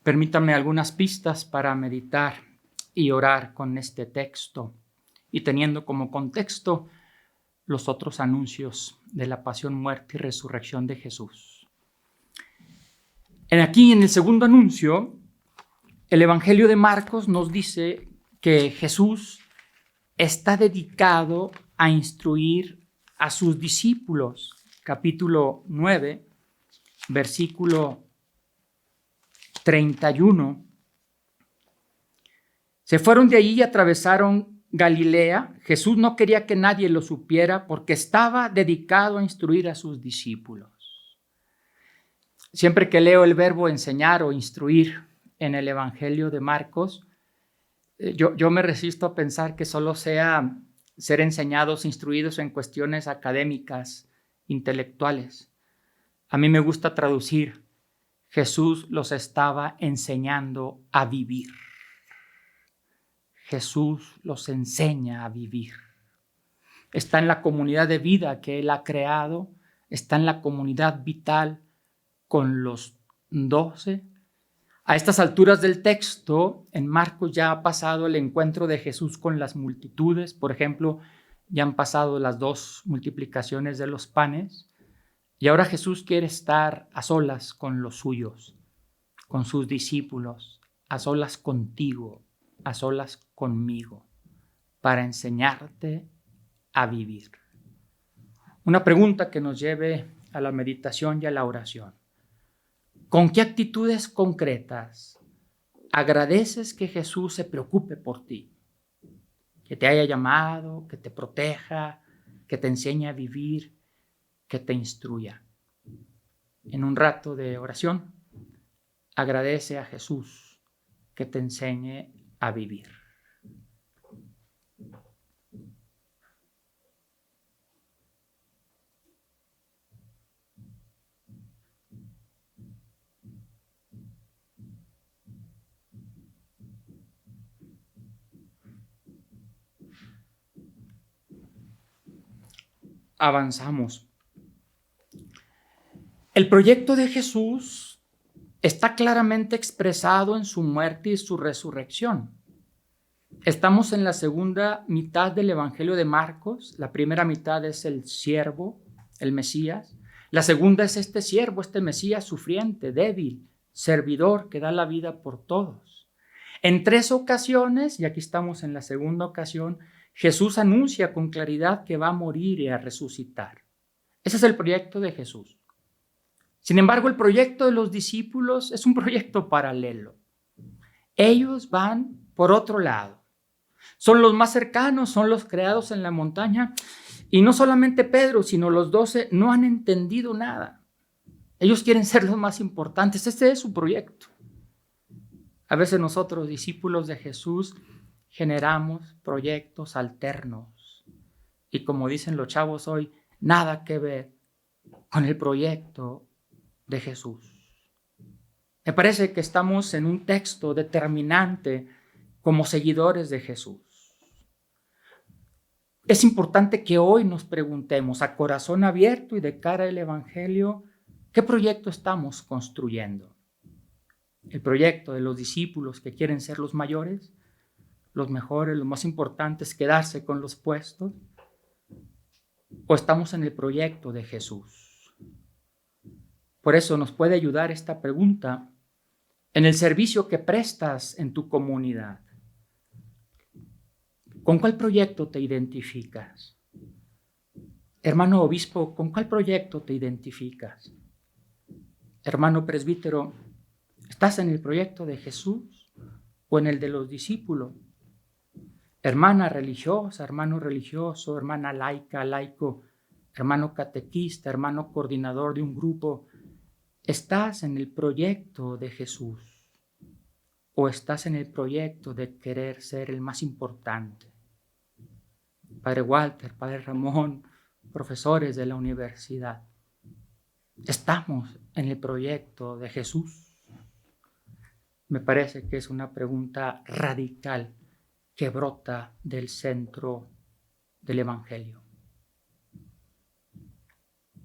Permítanme algunas pistas para meditar y orar con este texto y teniendo como contexto los otros anuncios de la pasión, muerte y resurrección de Jesús. Aquí en el segundo anuncio, el Evangelio de Marcos nos dice que Jesús está dedicado a instruir a sus discípulos. Capítulo 9, versículo 31. Se fueron de allí y atravesaron Galilea. Jesús no quería que nadie lo supiera porque estaba dedicado a instruir a sus discípulos. Siempre que leo el verbo enseñar o instruir en el Evangelio de Marcos, yo me resisto a pensar que solo sea ser enseñados, instruidos en cuestiones académicas, intelectuales. A mí me gusta traducir: Jesús los estaba enseñando a vivir. Jesús los enseña a vivir. Está en la comunidad de vida que Él ha creado, está en la comunidad vital con los 12. A estas alturas del texto, en Marcos ya ha pasado el encuentro de Jesús con las multitudes. Por ejemplo, ya han pasado las 2 multiplicaciones de los panes. Y ahora Jesús quiere estar a solas con los suyos, con sus discípulos, a solas contigo, a solas conmigo, para enseñarte a vivir. Una pregunta que nos lleve a la meditación y a la oración. ¿Con qué actitudes concretas agradeces que Jesús se preocupe por ti? Que te haya llamado, que te proteja, que te enseñe a vivir, que te instruya. En un rato de oración, agradece a Jesús que te enseñe a vivir. Avanzamos. El proyecto de Jesús está claramente expresado en su muerte y su resurrección. Estamos en la segunda mitad del Evangelio de Marcos. La primera mitad es el siervo, el Mesías. La segunda es este siervo, este Mesías sufriente, débil, servidor, que da la vida por todos. En 3 ocasiones, y aquí estamos en la segunda ocasión, Jesús anuncia con claridad que va a morir y a resucitar. Ese es el proyecto de Jesús. Sin embargo, el proyecto de los discípulos es un proyecto paralelo. Ellos van por otro lado. Son los más cercanos, son los creados en la montaña. Y no solamente Pedro, sino los 12 no han entendido nada. Ellos quieren ser los más importantes. Este es su proyecto. A veces nosotros, discípulos de Jesús, generamos proyectos alternos. Y como dicen los chavos hoy, nada que ver con el proyecto de Jesús. Me parece que estamos en un texto determinante como seguidores de Jesús. Es importante que hoy nos preguntemos a corazón abierto y de cara al Evangelio, ¿qué proyecto estamos construyendo? ¿El proyecto de los discípulos que quieren ser los mayores, los mejores, los más importantes, quedarse con los puestos? ¿O estamos en el proyecto de Jesús? Por eso nos puede ayudar esta pregunta en el servicio que prestas en tu comunidad. ¿Con cuál proyecto te identificas? Hermano obispo, ¿con cuál proyecto te identificas? Hermano presbítero, ¿estás en el proyecto de Jesús o en el de los discípulos? Hermana religiosa, hermano religioso, hermana laica, laico, hermano catequista, hermano coordinador de un grupo, ¿estás en el proyecto de Jesús o estás en el proyecto de querer ser el más importante? Padre Walter, Padre Ramón, profesores de la universidad, ¿estamos en el proyecto de Jesús? Me parece que es una pregunta radical que brota del centro del Evangelio.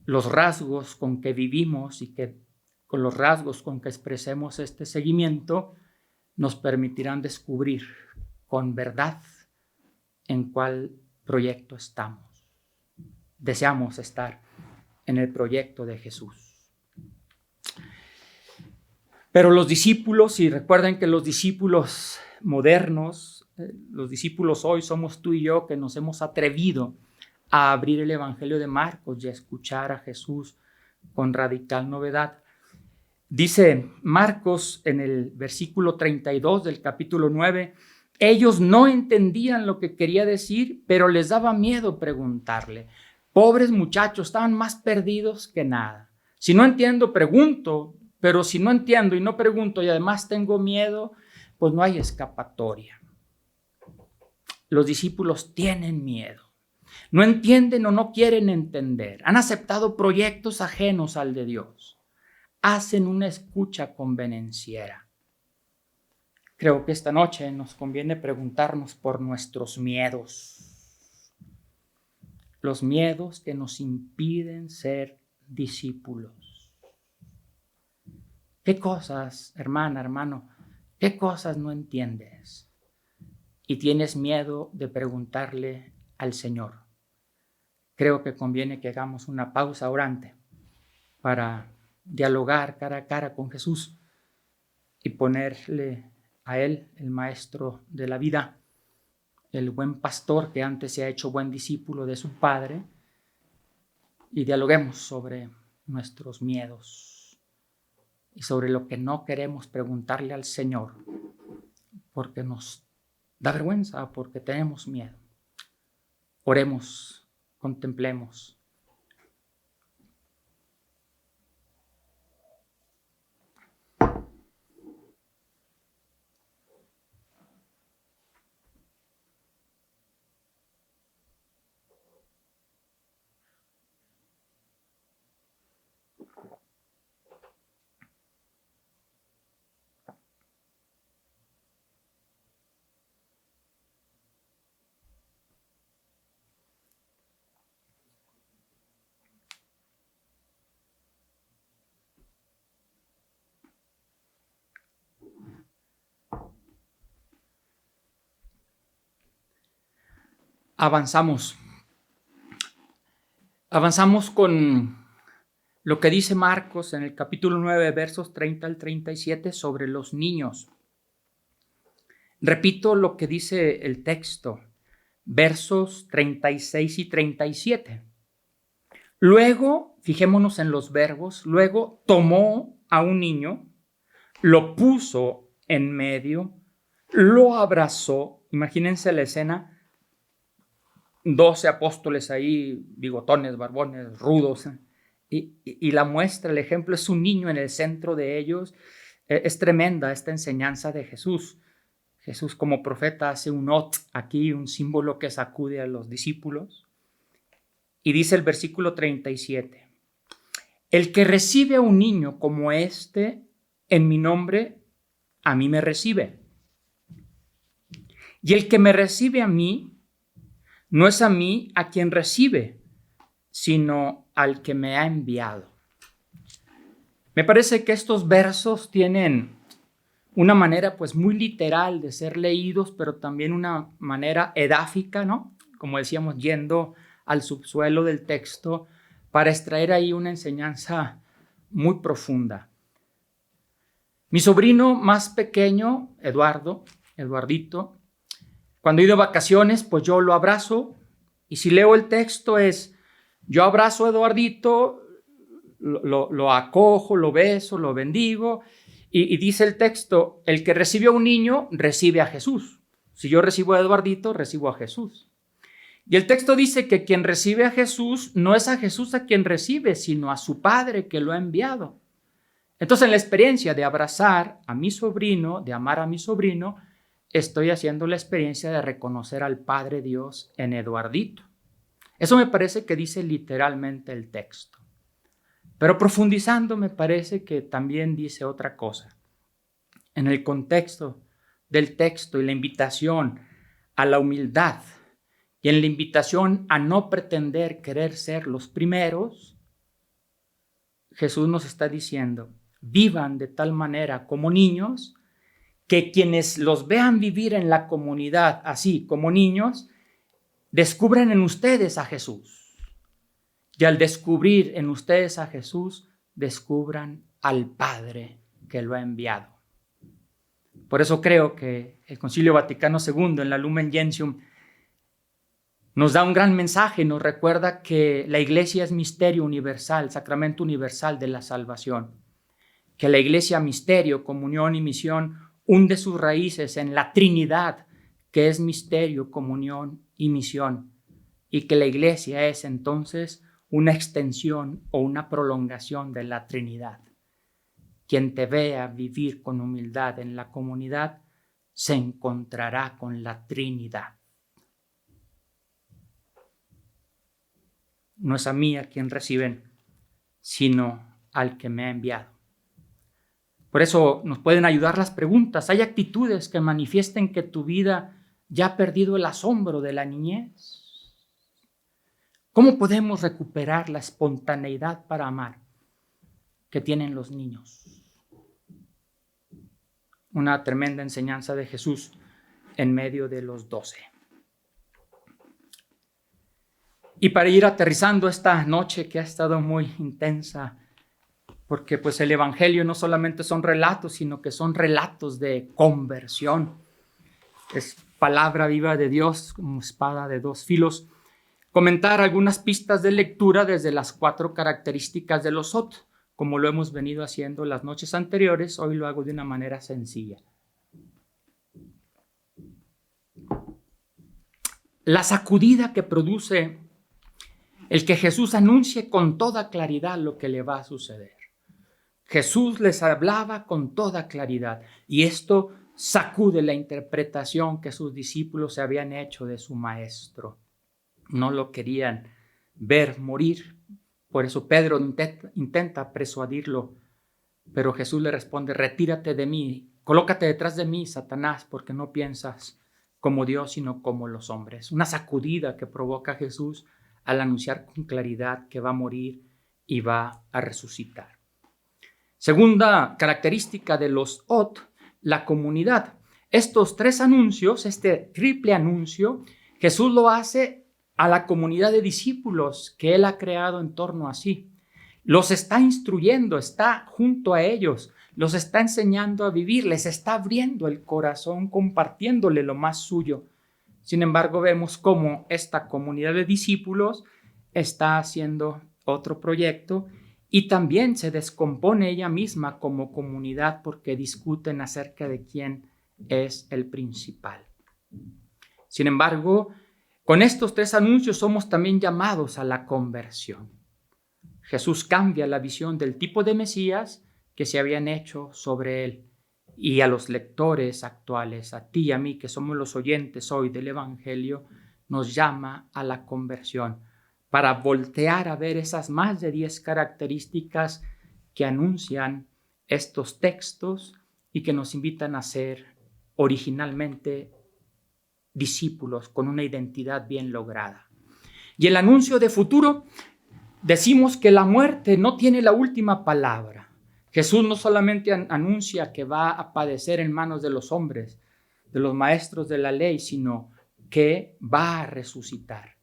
Los rasgos con que vivimos y con los rasgos con que expresemos este seguimiento nos permitirán descubrir con verdad en cuál proyecto estamos. Deseamos estar en el proyecto de Jesús. Pero los discípulos, y recuerden que los discípulos modernos, los discípulos hoy somos tú y yo que nos hemos atrevido a abrir el Evangelio de Marcos y a escuchar a Jesús con radical novedad. Dice Marcos en el versículo 32 del capítulo 9, ellos no entendían lo que quería decir, pero les daba miedo preguntarle. Pobres muchachos, estaban más perdidos que nada. Si no entiendo, pregunto, pero si no entiendo y no pregunto y además tengo miedo, pues no hay escapatoria. Los discípulos tienen miedo. No entienden o no quieren entender. Han aceptado proyectos ajenos al de Dios. Hacen una escucha convenenciera. Creo que esta noche nos conviene preguntarnos por nuestros miedos. Los miedos que nos impiden ser discípulos. ¿Qué cosas, hermana, hermano, qué cosas no entiendes? Y tienes miedo de preguntarle al Señor. Creo que conviene que hagamos una pausa orante para dialogar cara a cara con Jesús y ponerle a Él, el maestro de la vida, el buen pastor que antes se ha hecho buen discípulo de su Padre, y dialoguemos sobre nuestros miedos y sobre lo que no queremos preguntarle al Señor porque nos da vergüenza, porque tenemos miedo. Oremos, contemplemos. Avanzamos con lo que dice Marcos en el capítulo 9, versos 30 al 37 sobre los niños. Repito lo que dice el texto, versos 36 y 37. Luego, fijémonos en los verbos, luego tomó a un niño, lo puso en medio, lo abrazó. Imagínense la escena, 12 apóstoles ahí, bigotones, barbones, rudos, y la muestra, el ejemplo es un niño en el centro de ellos. Es tremenda esta enseñanza de Jesús. Jesús como profeta hace un ot aquí, un símbolo que sacude a los discípulos. Y dice el versículo 37, el que recibe a un niño como este en mi nombre, a mí me recibe. Y el que me recibe a mí, no es a mí a quien recibe, sino al que me ha enviado. Me parece que estos versos tienen una manera pues muy literal de ser leídos, pero también una manera edáfica, ¿no? Como decíamos, yendo al subsuelo del texto para extraer ahí una enseñanza muy profunda. Mi sobrino más pequeño, Eduardito, cuando he ido de vacaciones, pues yo lo abrazo, y si leo el texto es, yo abrazo a Eduardito, lo acojo, lo beso, lo bendigo, y dice el texto, el que recibe a un niño, recibe a Jesús. Si yo recibo a Eduardito, recibo a Jesús. Y el texto dice que quien recibe a Jesús, no es a Jesús a quien recibe, sino a su Padre que lo ha enviado. Entonces, en la experiencia de abrazar a mi sobrino, de amar a mi sobrino, estoy haciendo la experiencia de reconocer al Padre Dios en Eduardito. Eso me parece que dice literalmente el texto. Pero profundizando, me parece que también dice otra cosa. En el contexto del texto y la invitación a la humildad y en la invitación a no pretender querer ser los primeros, Jesús nos está diciendo, vivan de tal manera como niños, que quienes los vean vivir en la comunidad así como niños, descubran en ustedes a Jesús. Y al descubrir en ustedes a Jesús, descubran al Padre que lo ha enviado. Por eso creo que el Concilio Vaticano II en la Lumen Gentium nos da un gran mensaje, nos recuerda que la Iglesia es misterio universal, sacramento universal de la salvación. Que la Iglesia, misterio, comunión y misión, hunde sus raíces en la Trinidad, que es misterio, comunión y misión. Y que la Iglesia es entonces una extensión o una prolongación de la Trinidad. Quien te vea vivir con humildad en la comunidad se encontrará con la Trinidad. No es a mí a quien reciben, sino al que me ha enviado. Por eso nos pueden ayudar las preguntas. ¿Hay actitudes que manifiesten que tu vida ya ha perdido el asombro de la niñez? ¿Cómo podemos recuperar la espontaneidad para amar que tienen los niños? Una tremenda enseñanza de Jesús en medio de los 12. Y para ir aterrizando esta noche que ha estado muy intensa, porque pues el Evangelio no solamente son relatos, sino que son relatos de conversión. Es palabra viva de Dios como espada de dos filos. Comentar algunas pistas de lectura desde las 4 características de los OT, como lo hemos venido haciendo las noches anteriores. Hoy lo hago de una manera sencilla. La sacudida que produce el que Jesús anuncie con toda claridad lo que le va a suceder. Jesús les hablaba con toda claridad y esto sacude la interpretación que sus discípulos se habían hecho de su maestro. No lo querían ver morir. Por eso Pedro intenta persuadirlo, pero Jesús le responde, retírate de mí, colócate detrás de mí, Satanás, porque no piensas como Dios, sino como los hombres. Una sacudida que provoca Jesús al anunciar con claridad que va a morir y va a resucitar. Segunda característica de los OT, la comunidad. Estos 3 anuncios, este triple anuncio, Jesús lo hace a la comunidad de discípulos que Él ha creado en torno a sí. Los está instruyendo, está junto a ellos, los está enseñando a vivir, les está abriendo el corazón, compartiéndole lo más suyo. Sin embargo, vemos cómo esta comunidad de discípulos está haciendo otro proyecto y también se descompone ella misma como comunidad porque discuten acerca de quién es el principal. Sin embargo, con estos 3 anuncios somos también llamados a la conversión. Jesús cambia la visión del tipo de Mesías que se habían hecho sobre él y a los lectores actuales, a ti y a mí que somos los oyentes hoy del Evangelio, nos llama a la conversión para voltear a ver esas más de 10 características que anuncian estos textos y que nos invitan a ser originalmente discípulos con una identidad bien lograda. Y el anuncio de futuro, decimos que la muerte no tiene la última palabra. Jesús no solamente anuncia que va a padecer en manos de los hombres, de los maestros de la ley, sino que va a resucitar.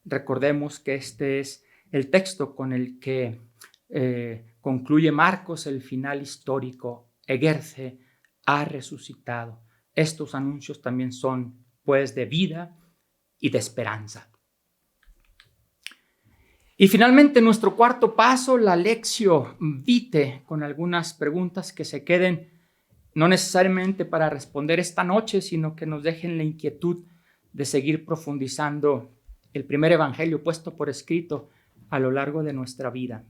Recordemos que este es el texto con el que concluye Marcos el final histórico. Egerce ha resucitado. Estos anuncios también son, pues, de vida y de esperanza. Y finalmente, nuestro cuarto paso, la lectio vitae, con algunas preguntas que se queden no necesariamente para responder esta noche, sino que nos dejen la inquietud de seguir profundizando el primer evangelio puesto por escrito a lo largo de nuestra vida.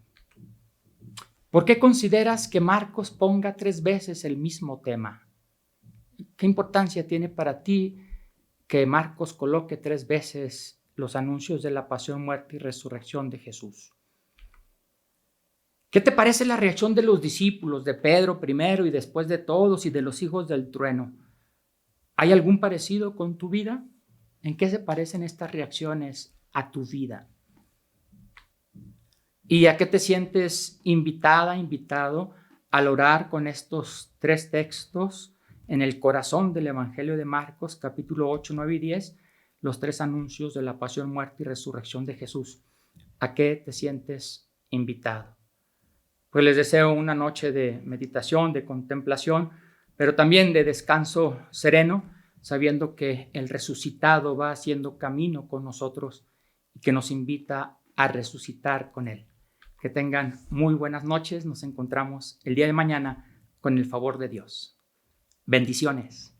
¿Por qué consideras que Marcos ponga 3 veces el mismo tema? ¿Qué importancia tiene para ti que Marcos coloque 3 veces los anuncios de la pasión, muerte y resurrección de Jesús? ¿Qué te parece la reacción de los discípulos, de Pedro primero y después de todos y de los hijos del trueno? ¿Hay algún parecido con tu vida? ¿En qué se parecen estas reacciones a tu vida? ¿Y a qué te sientes invitada, invitado al orar con estos 3 textos en el corazón del Evangelio de Marcos, capítulo 8, 9 y 10, los 3 anuncios de la pasión, muerte y resurrección de Jesús? ¿A qué te sientes invitado? Pues les deseo una noche de meditación, de contemplación, pero también de descanso sereno, sabiendo que el resucitado va haciendo camino con nosotros y que nos invita a resucitar con Él. Que tengan muy buenas noches. Nos encontramos el día de mañana con el favor de Dios. Bendiciones.